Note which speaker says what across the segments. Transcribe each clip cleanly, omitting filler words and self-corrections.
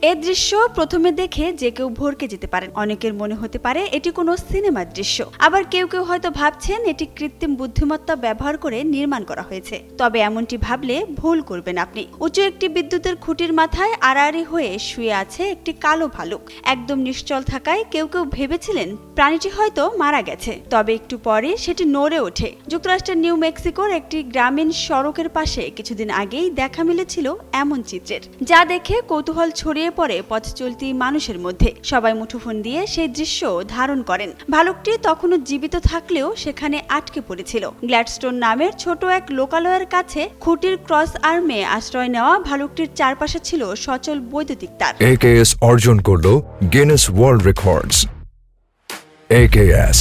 Speaker 1: এ দৃশ্য প্রথমে দেখে যে কেউ ভরকে যেতে পারেন। অনেকের মনে হতে পারে এটি কোনো সিনেমার দৃশ্য, আবার কেউ কেউ হয়তো ভাবছেন এটি কৃত্রিম বুদ্ধিমত্তা ব্যবহার করে নির্মাণ করা হয়েছে। তবে এমনটি ভাবলে ভুল করবেন আপনি। উঁচু একটি বিদ্যুতের খুঁটির মাথায় আড়াআড়ি হয়ে শুয়ে আছে একটি কালো ভালুক। একদম নিশ্চল থাকায় কেউ কেউ ভেবেছিলেন প্রাণীটি হয়তো মারা গেছে। তবে একটু পরে সেটি নড়ে ওঠে। যুক্তরাষ্ট্রের নিউ মেক্সিকোর একটি গ্রামীণ সড়কের পাশে কিছুদিন আগেই দেখা মিলেছিল এমন চিত্রের, যা দেখে কৌতূহল ছড়িয়ে পড়ে পথ চলতি মানুষের মধ্যে। সবাই মুঠোফোন দিয়ে সেই দৃশ্য ধারণ করেন। ভালুকটি তখনও জীবিত থাকলেও সেখানে আটকে পড়েছিল। গ্ল্যাডস্টোন নামের ছোট এক লোকালয়ের কাছে খুঁটির ক্রস আর্মে আশ্রয় নেওয়া ভালুকটির চারপাশে ছিল সচল বৈদ্যুতিক তার।
Speaker 2: AKS অর্জন করলো গিনেস ওয়ার্ল্ড রেকর্ডস। AKS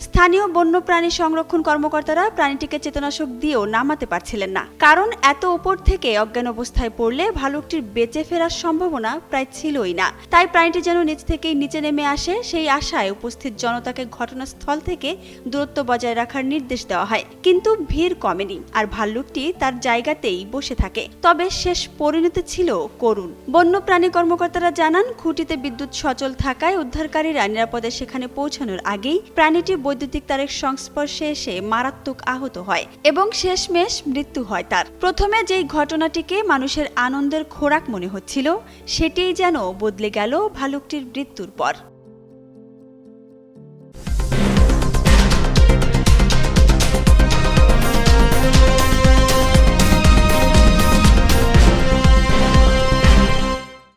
Speaker 1: স্থানীয় বন্যপ্রাণী সংরক্ষণ কর্মকর্তারা প্রাণীটিকে চেতনাশক দিয়েও নামাতে পারছিলেন না, কারণ এত উপর থেকে অজ্ঞান অবস্থায় পড়লে ভালুকটির বেঁচে ফেরার সম্ভাবনা প্রায় ছিলই না। তাই প্রাণীটি যেন নিচ থেকেই নিচে নেমে আসে, সেই আশায় উপস্থিত জনতাকে ঘটনাস্থল থেকে দূরত্ব বজায় রাখার নির্দেশ দেওয়া হয়। কিন্তু ভিড় কমেনি, আর ভাল্লুকটি তার জায়গাতেই বসে থাকে। তবে শেষ পরিণতি ছিল করুণ। বন্যপ্রাণী কর্মকর্তারা জানান, খুঁটিতে বিদ্যুৎ সচল থাকায় উদ্ধারকারীরা নিরাপদে সেখানে পৌঁছানোর আগেই প্রাণীটি বৈদ্যুতিক তারের সংস্পর্শে এসে মারাত্মক আহত হয় এবং শেষমেশ মৃত্যু হয় তার। প্রথমে যেই ঘটনাটিকে মানুষের আনন্দের খোরাক মনে হচ্ছিল, সেটিই যেন বদলে গেল ভালুকটির মৃত্যুর পর।